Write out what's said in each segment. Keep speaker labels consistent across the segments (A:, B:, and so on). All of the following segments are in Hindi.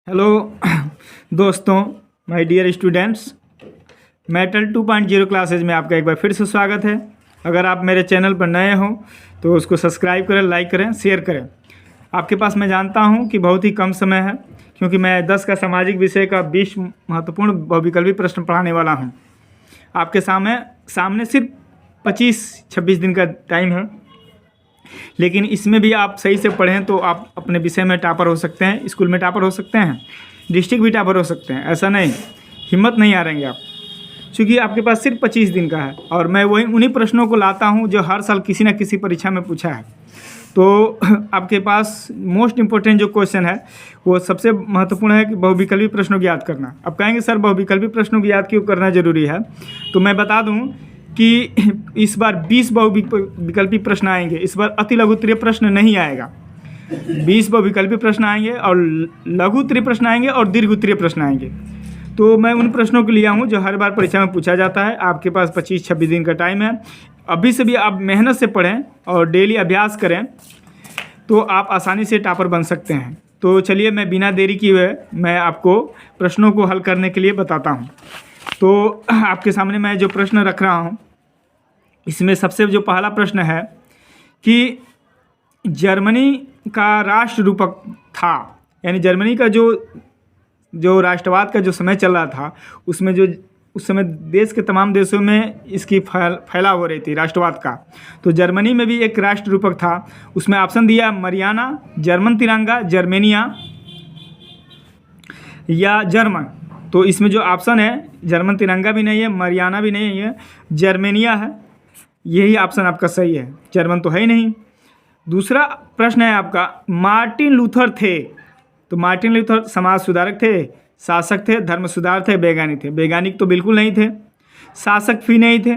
A: हेलो दोस्तों, my dear students, metal 2.0 classes में आपका एक बार फिर से स्वागत है। अगर आप मेरे चैनल पर नए हों तो उसको सब्सक्राइब करें, लाइक करें, शेयर करें। आपके पास मैं जानता हूं कि बहुत ही कम समय है, क्योंकि मैं 10 का सामाजिक विषय का 20 महत्वपूर्ण बहुविकल्पी प्रश्न पढ़ाने वाला हूं। आपके सामने सिर्फ 25-26 दिन का टाइम है, लेकिन इसमें भी आप सही से पढ़ें तो आप अपने विषय में टॉपर हो सकते हैं, स्कूल में टॉपर हो सकते हैं, डिस्ट्रिक्ट भी टॉपर हो सकते हैं। ऐसा नहीं, हिम्मत नहीं हारेंगे आप, क्योंकि आपके पास सिर्फ 25 दिन का है और मैं उन्हीं प्रश्नों को लाता हूं जो हर साल किसी न किसी परीक्षा में पूछा है। तो आपके पास मोस्ट इम्पोर्टेंट जो क्वेश्चन है वो सबसे महत्वपूर्ण है कि बहुविकल्पी प्रश्नों की याद करना। अब कहेंगे सर बहुविकल्पी प्रश्नों की याद क्यों करना जरूरी है, तो मैं बता दूं कि इस बार 20 बहुविकल्पी प्रश्न आएंगे। इस बार अति लघु उत्तरीय प्रश्न नहीं आएगा। 20 बहुविकल्पी प्रश्न आएंगे और लघु उत्तरीय प्रश्न आएंगे और दीर्घ उत्तरीय प्रश्न आएंगे। तो मैं उन प्रश्नों को लिया हूँ जो हर बार परीक्षा में पूछा जाता है। आपके पास 25-26 दिन का टाइम है। अभी से भी आप मेहनत से पढ़ें और डेली अभ्यास करें तो आप आसानी से टॉपर बन सकते हैं। तो चलिए, मैं बिना देरी किए हुए मैं आपको प्रश्नों को हल करने के लिए बताता हूँ। तो आपके सामने मैं जो प्रश्न रख रहा हूँ, इसमें सबसे जो पहला प्रश्न है कि जर्मनी का राष्ट्र रूपक था, यानी जर्मनी का जो राष्ट्रवाद का जो समय चल रहा था, उसमें जो उस समय देश के तमाम देशों में इसकी फैलाव हो रही थी राष्ट्रवाद का। तो जर्मनी में भी एक राष्ट्र रूपक था। उसमें ऑप्शन दिया मरियाना, जर्मन तिरंगा, जर्मेनिया या जर्मन। तो इसमें जो ऑप्शन है, जर्मन तिरंगा भी नहीं है, मरियाना भी नहीं है, जर्मेनिया है। यही ऑप्शन आपका सही है, जर्मन तो है ही नहीं। दूसरा प्रश्न है आपका, मार्टिन लूथर थे। तो मार्टिन लूथर समाज सुधारक थे, शासक थे, धर्म सुधार थे, वैज्ञानिक थे। वैज्ञानिक तो बिल्कुल नहीं थे, शासक भी नहीं थे,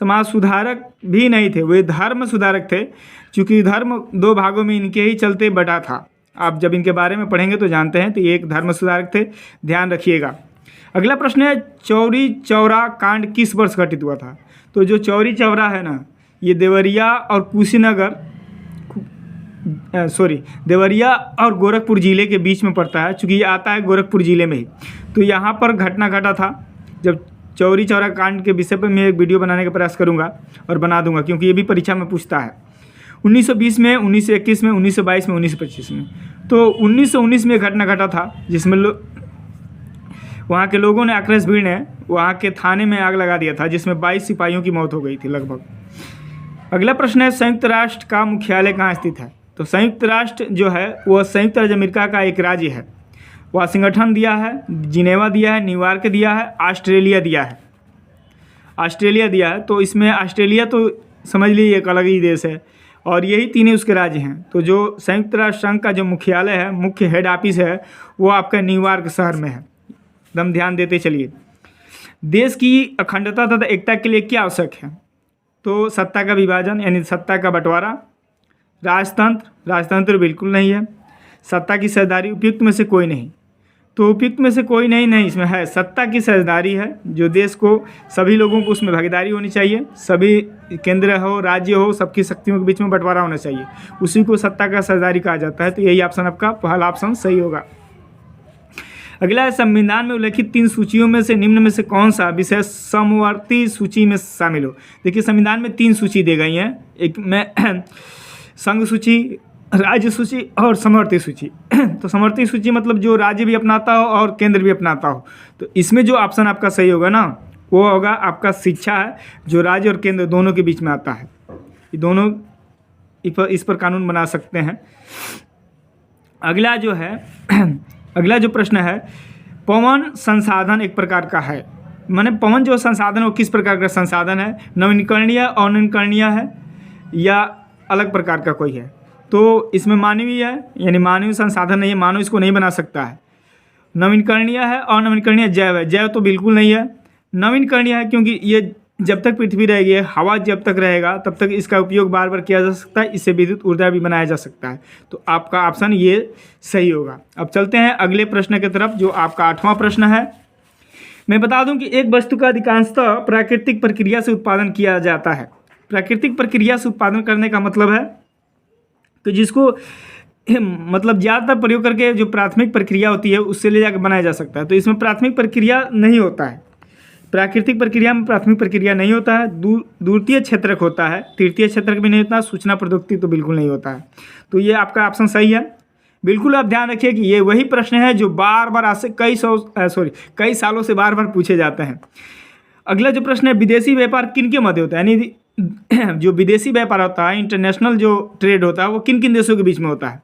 A: समाज सुधारक भी नहीं थे, वे धर्म सुधारक थे। चूँकि धर्म दो भागों में इनके ही चलते बटा था। आप जब इनके बारे में पढ़ेंगे तो जानते हैं। तो ये एक धर्म सुधारक थे, ध्यान रखिएगा। अगला प्रश्न है, चौरी चौरा कांड किस वर्ष घटित हुआ था। तो जो चौरी चौरा है ना, ये देवरिया और गोरखपुर ज़िले के बीच में पड़ता है, चूँकि ये आता है गोरखपुर ज़िले में ही। तो यहाँ पर घटना घटा था जब चौरी चौरा कांड के विषय पर मैं एक वीडियो बनाने का प्रयास करूँगा और बना दूंगा, क्योंकि ये भी परीक्षा में पूछता है। 1920 में, 1921 में, 1922 में, 1925 में। तो 1919 में घटना घटा था, जिसमें वहाँ के लोगों ने, आक्रोश भीड़ ने वहाँ के थाने में आग लगा दिया था, जिसमें 22 सिपाहियों की मौत हो गई थी लगभग। अगला प्रश्न है, संयुक्त राष्ट्र का मुख्यालय कहाँ स्थित है। तो संयुक्त राष्ट्र जो है वह संयुक्त राज्य अमेरिका का एक राज्य है। वाशिंगटन दिया है, जिनेवा दिया है, न्यूयॉर्क दिया है, ऑस्ट्रेलिया दिया है। तो इसमें ऑस्ट्रेलिया तो समझ लीजिए एक अलग ही देश है, और यही तीन ही उसके राज्य हैं। तो जो संयुक्त राष्ट्र संघ का जो मुख्यालय है, मुख्य हेड ऑफिस है, वो आपका न्यूयॉर्क शहर में है। एकदम ध्यान देते चलिए। देश की अखंडता तथा एकता के लिए क्या आवश्यक है। तो सत्ता का विभाजन, यानी सत्ता का बंटवारा। राजतंत्र बिल्कुल नहीं है। सत्ता की साझेदारी, उपयुक्त में से कोई नहीं। तो उपयुक्त में से कोई नहीं इसमें है, सत्ता की साझेदारी है, जो देश को सभी लोगों को उसमें भागीदारी होनी चाहिए। सभी केंद्र हो, राज्य हो, सबकी शक्तियों के बीच में बंटवारा होना चाहिए, उसी को सत्ता का साझेदारी कहा जाता है। तो यही ऑप्शन आपका पहला ऑप्शन सही होगा। अगला है, संविधान में उल्लिखित 3 सूचियों में से निम्न में से कौन सा विषय समवर्ती सूची में शामिल हो। देखिए, संविधान में 3 सूची दी गई हैं, एक में संघ सूची, राज्य सूची और समवर्ती सूची। तो समवर्ती सूची मतलब जो राज्य भी अपनाता हो और केंद्र भी अपनाता हो। तो इसमें जो ऑप्शन आपका सही होगा ना, वो होगा आपका शिक्षा है, जो राज्य और केंद्र दोनों के बीच में आता है। ये दोनों इस पर कानून बना सकते हैं। अगला जो प्रश्न है, पवन संसाधन एक प्रकार का है। माने पवन जो संसाधन है वो किस प्रकार का संसाधन है, नवीकरणीय, अनवीकरणीय है या अलग प्रकार का कोई है। तो इसमें मानवीय है, यानी मानवीय संसाधन नहीं है, मानव इसको नहीं बना सकता है। नवीकरणीय है, अनवीकरणीय जैव है। जैव तो बिल्कुल नहीं है। नवीकरणीय है क्योंकि ये जब तक पृथ्वी रहेगी, हवा जब तक रहेगा तब तक इसका उपयोग बार बार किया जा सकता है, इससे विद्युत ऊर्जा भी बनाया जा सकता है। तो आपका ऑप्शन ये सही होगा। अब चलते हैं अगले प्रश्न की तरफ, जो आपका 8वां प्रश्न है। मैं बता दूं कि एक वस्तु का अधिकांशतः प्राकृतिक प्रक्रिया से उत्पादन किया जाता है। प्राकृतिक प्रक्रिया से उत्पादन करने का मतलब है कि जिसको मतलब ज़्यादातर प्रयोग करके जो प्राथमिक प्रक्रिया होती है उससे ले जाकर बनाया जा सकता है। तो इसमें प्राथमिक प्रक्रिया नहीं होता है, प्राकृतिक प्रक्रिया में प्राथमिक प्रक्रिया नहीं होता है। द्वितीय क्षेत्रक होता है, तृतीय क्षेत्रक भी नहीं होता, सूचना प्रौद्योगिकी तो बिल्कुल नहीं होता है। तो ये आपका ऑप्शन सही है। बिल्कुल आप ध्यान रखिए कि ये वही प्रश्न है जो बार बार आज से कई सालों से बार बार पूछे जाते हैं। अगला जो प्रश्न है, विदेशी व्यापार किन के मध्य होता है, यानी जो विदेशी व्यापार होता है, इंटरनेशनल जो ट्रेड होता है वो किन किन देशों के बीच में होता है।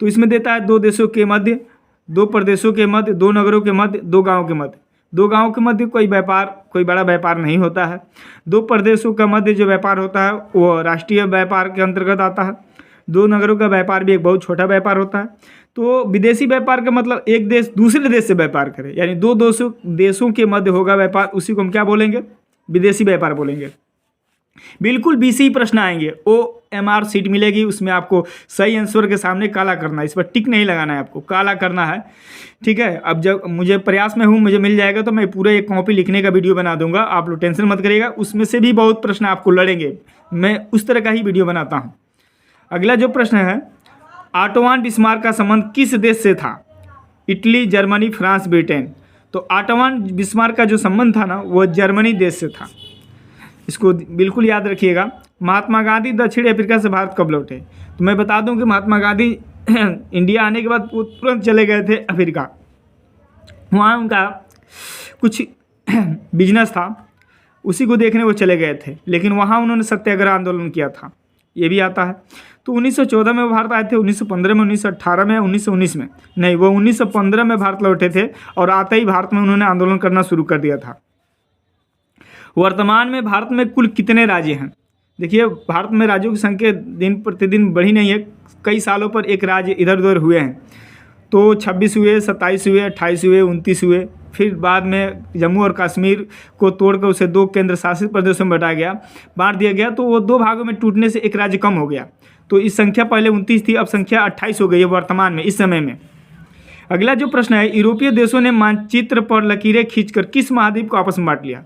A: तो इसमें देता है 2 देशों के मध्य, 2 प्रदेशों के मध्य, 2 नगरों के मध्य, 2 गाँव के मध्य। 2 गाँव के मध्य कोई बड़ा व्यापार नहीं होता है। 2 प्रदेशों का मध्य जो व्यापार होता है वो राष्ट्रीय व्यापार के अंतर्गत आता है। 2 नगरों का व्यापार भी एक बहुत छोटा व्यापार होता है। तो विदेशी व्यापार का मतलब एक देश दूसरे देश से व्यापार करे, यानी 2 देशों के मध्य होगा व्यापार, उसी को हम क्या बोलेंगे, विदेशी व्यापार बोलेंगे। बिल्कुल BC प्रश्न आएंगे, OMR सीट मिलेगी, उसमें आपको सही आंसर के सामने काला करना है, इस पर टिक नहीं लगाना है, आपको काला करना है, ठीक है। अब जब मुझे प्रयास में हूँ, मुझे मिल जाएगा तो मैं पूरा एक कॉपी लिखने का वीडियो बना दूंगा, आप लोग टेंशन मत करिएगा। उसमें से भी बहुत प्रश्न आपको लड़ेंगे, मैं उस तरह का ही वीडियो बनाता हूँ। अगला जो प्रश्न है, ऑटोवान बिस्मार्क का संबंध किस देश से था, इटली, जर्मनी, फ्रांस, ब्रिटेन। तो ऑटोवान बिस्मार्क का जो संबंध था ना वो जर्मनी देश से था, इसको बिल्कुल याद रखिएगा। महात्मा गांधी दक्षिण अफ्रीका से भारत कब लौटे। तो मैं बता दूं कि महात्मा गांधी इंडिया आने के बाद तुरंत चले गए थे अफ्रीका, वहाँ उनका कुछ बिजनेस था, उसी को देखने वो चले गए थे, लेकिन वहाँ उन्होंने सत्याग्रह आंदोलन किया था, ये भी आता है। तो 1914 में वो भारत आए थे, 1915 में, 1918 में, 1919 में नहीं, वो 1915 में भारत लौटे थे और आते ही भारत में उन्होंने आंदोलन करना शुरू कर दिया था। वर्तमान में भारत में कुल कितने राज्य हैं। देखिए भारत में राज्यों की संख्या दिन प्रतिदिन बढ़ी नहीं है, कई सालों पर एक राज्य इधर उधर हुए हैं। तो 26 हुए, 27 हुए, 28 हुए, 29 हुए, फिर बाद में जम्मू और कश्मीर को तोड़कर उसे 2 केंद्र शासित प्रदेशों में बांट दिया गया, तो वो 2 भागों में टूटने से एक राज्य कम हो गया। तो इस संख्या पहले 29 थी, अब संख्या 28 हो गई है वर्तमान में, इस समय में। अगला जो प्रश्न है, यूरोपीय देशों ने मानचित्र पर लकीरें खींचकर किस महाद्वीप को आपस में बांट लिया।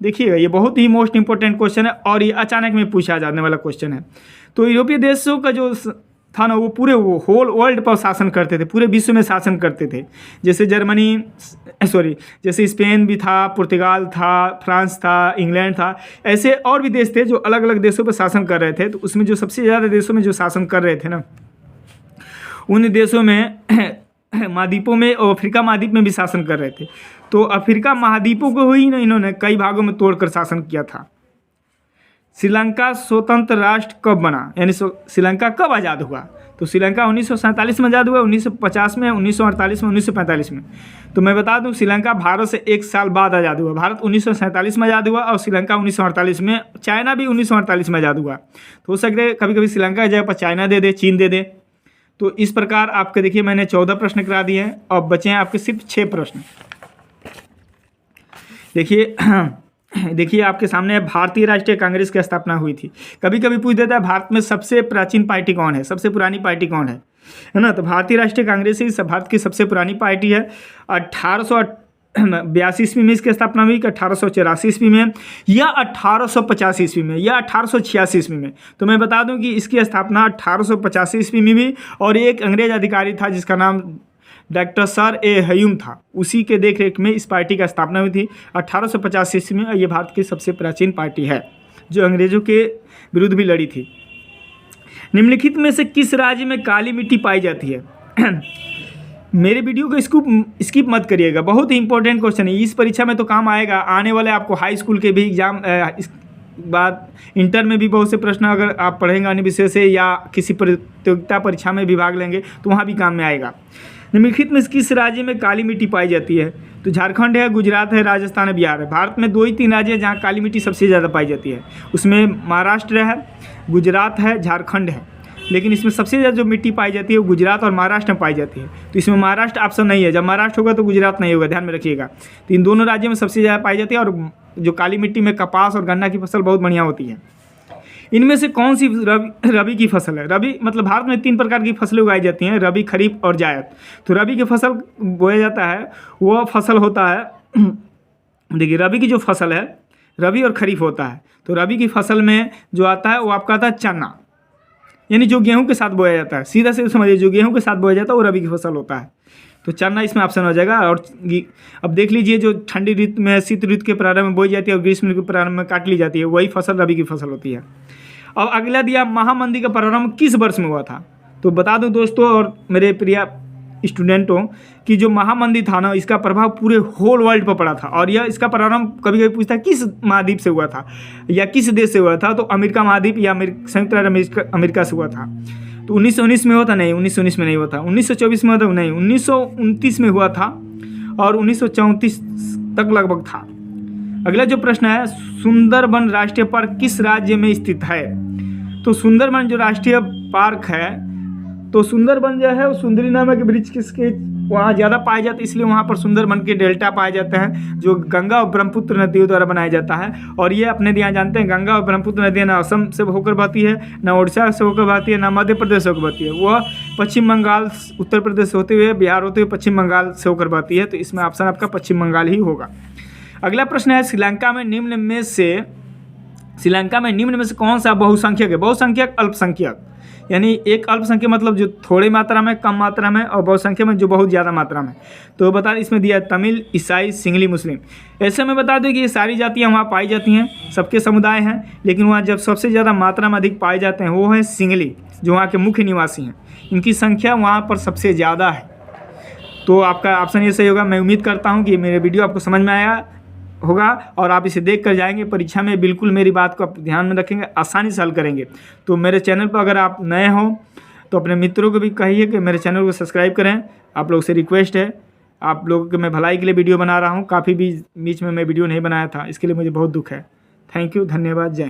A: देखिएगा ये बहुत ही मोस्ट इंपॉर्टेंट क्वेश्चन है और ये अचानक में पूछा जाने वाला क्वेश्चन है। तो यूरोपीय देशों का जो था ना वो होल वर्ल्ड पर शासन करते थे, पूरे विश्व में शासन करते थे। जैसे स्पेन भी था, पुर्तगाल था, फ्रांस था, इंग्लैंड था, ऐसे और भी देश थे जो अलग अलग देशों पर शासन कर रहे थे। तो उसमें जो सबसे ज़्यादा देशों में जो शासन कर रहे थे ना, उन देशों में महाद्वीपों में और अफ्रीका महाद्वीप में भी शासन कर रहे थे। तो अफ्रीका महाद्वीपों को ही ना इन्होंने कई भागों में तोड़कर शासन किया था। श्रीलंका स्वतंत्र राष्ट्र कब बना, यानी श्रीलंका कब आज़ाद हुआ। तो श्रीलंका 1947 में आज़ाद हुआ, 1950 में, 1948 में, 1945 में। तो मैं बता दूं श्रीलंका भारत से 1 साल बाद आज़ाद हुआ। भारत 1947 में आज़ाद हुआ और श्रीलंका 1948 में, चाइना भी 1948 में आज़ाद हुआ। तो हो सकता है कभी कभी श्रीलंका की जगह पर चाइना दे दे, चीन दे दे। तो इस प्रकार आपके देखिए मैंने 14 प्रश्न करा दिए हैं और बचे हैं आपके सिर्फ 6 प्रश्न। देखिए आपके सामने भारतीय राष्ट्रीय कांग्रेस की स्थापना हुई थी। कभी कभी पूछ देता है भारत में सबसे प्राचीन पार्टी कौन है, सबसे पुरानी पार्टी कौन है ना। तो भारतीय राष्ट्रीय कांग्रेस ही भारत की सबसे पुरानी पार्टी है। 1882 ईस्वी में इसकी स्थापना हुई, 1884 ईस्वी में, या 1885 ईस्वी में, या 1886 ईस्वी में। तो मैं बता दूं कि इसकी स्थापना 1885 ईस्वी में भी, और एक अंग्रेज अधिकारी था जिसका नाम डॉक्टर सर ए ह्यूम था, उसी के देखरेख में इस पार्टी का स्थापना हुई थी 1885 ईस्वी में। ये भारत की सबसे प्राचीन पार्टी है जो अंग्रेजों के विरुद्ध भी लड़ी थी। निम्नलिखित में से किस राज्य में काली मिट्टी पाई जाती है। मेरे वीडियो को स्किप मत करिएगा, बहुत ही इंपॉर्टेंट क्वेश्चन है, इस परीक्षा में तो काम आएगा। आने वाले आपको हाई स्कूल के भी एग्जाम, इस बाद इंटर में भी बहुत से प्रश्न अगर आप पढ़ेंगे अन्य विषय से या किसी प्रतियोगिता परीक्षा में भी भाग लेंगे तो वहाँ भी काम में आएगा। निम्नलिखित में किस राज्य में काली मिट्टी पाई जाती है। तो झारखंड है, गुजरात है, राजस्थान है, बिहार है। भारत में 2 ही 3 राज्य हैं जहाँ काली मिट्टी सबसे ज़्यादा पाई जाती है, उसमें महाराष्ट्र है, गुजरात है, झारखंड है। लेकिन इसमें सबसे ज़्यादा जो मिट्टी पाई जाती है वो गुजरात और महाराष्ट्र में पाई जाती है। तो इसमें महाराष्ट्र ऑप्शन नहीं है, जब महाराष्ट्र होगा तो गुजरात नहीं होगा, ध्यान में रखिएगा। तो इन दोनों राज्यों में सबसे ज़्यादा पाई जाती है। और जो काली मिट्टी में कपास और गन्ना की फसल बहुत बढ़िया होती है। इनमें से कौन सी रबी की फसल है। रबी मतलब भारत में 3 प्रकार की फसलें उगाई जाती हैं, रबी, खरीफ और जायद। तो रबी की फसल बोया जाता है, वह फसल होता है, देखिए रबी की जो फसल है, रबी और खरीफ होता है। तो रबी की फसल में जो आता है वो आपका आता है चना, यानी जो गेहूं के साथ बोया जाता है, सीधा सीधा समझिए, जो गेहूं के साथ बोया जाता है वो रबी की फसल होता है। तो चना इसमें ऑप्शन हो जाएगा। और अब देख लीजिए, जो ठंडी ऋतु में, शीत ऋतु के प्रारंभ में बोई जाती है और ग्रीष्म ऋतु के प्रारंभ में काट ली जाती है, वही फसल रबी की फसल होती है। अब अगला दिया, महामंदी का प्रारंभ किस वर्ष में हुआ था? तो बता दूं दोस्तों और मेरे प्रिय स्टूडेंटों कि जो महामंदी था ना, इसका प्रभाव पूरे होल वर्ल्ड पर पड़ा था। और यह इसका प्रारंभ कभी कभी पूछता है किस महाद्वीप से हुआ था या किस देश से हुआ था, तो अमेरिका महाद्वीप या संयुक्त राज्य अमेरिका से हुआ था। तो 1919 में हुआ था? नहीं, 1919 में नहीं हुआ था। 1924 में हुआ था? नहीं, 1929 में हुआ था और 1934 तक लगभग था। अगला जो प्रश्न है, सुंदरबन राष्ट्रीय पार्क किस राज्य में स्थित है? तो सुंदरबन जो राष्ट्रीय पार्क है, तो सुंदरबन जो है वो सुंदरी नामक वृक्ष किसके वहाँ ज़्यादा पाए जाते हैं, इसलिए वहाँ पर सुंदरबन के डेल्टा पाए जाते हैं, जो गंगा और ब्रह्मपुत्र नदियों द्वारा बनाया जाता है। और ये अपने यहाँ जानते हैं, गंगा और ब्रह्मपुत्र नदियाँ ना असम से होकर बहती है, ना उड़ीसा से होकर बहती है, ना मध्य प्रदेश से होकर बहती है, वह पश्चिम बंगाल, उत्तर प्रदेश से होते हुए, बिहार होते हुए पश्चिम बंगाल से होकर बहती है। तो इसमें ऑप्शन आपका पश्चिम बंगाल ही होगा। अगला प्रश्न है, श्रीलंका में निम्न में से कौन सा बहुसंख्यक है? बहुसंख्यक अल्पसंख्यक, यानी एक अल्पसंख्यक मतलब जो थोड़ी मात्रा में, कम मात्रा में, और बहुसंख्यक में जो बहुत ज़्यादा मात्रा में। तो बता दें, इसमें दिया है तमिल, ईसाई, सिंगली, मुस्लिम। ऐसे में बता दें कि ये सारी जातियाँ वहाँ पाई जाती हैं, सबके समुदाय हैं, लेकिन वहाँ जब सबसे ज़्यादा मात्रा में अधिक पाए जाते हैं वो है सिंगली, जो वहाँ के मुख्य निवासी हैं। इनकी संख्या वहाँ पर सबसे ज़्यादा है। तो आपका ऑप्शन ये सही होगा। मैं उम्मीद करता हूँ कि मेरे वीडियो आपको समझ में आया होगा और आप इसे देख कर जाएंगे परीक्षा में। बिल्कुल मेरी बात को आप ध्यान में रखेंगे, आसानी से हल करेंगे। तो मेरे चैनल पर अगर आप नए हो तो अपने मित्रों को भी कहिए कि मेरे चैनल को सब्सक्राइब करें। आप लोगों से रिक्वेस्ट है, आप लोगों के मैं भलाई के लिए वीडियो बना रहा हूँ। काफ़ी बीच में मैं वीडियो नहीं बनाया था, इसके लिए मुझे बहुत दुख है। थैंक यू, धन्यवाद, जय।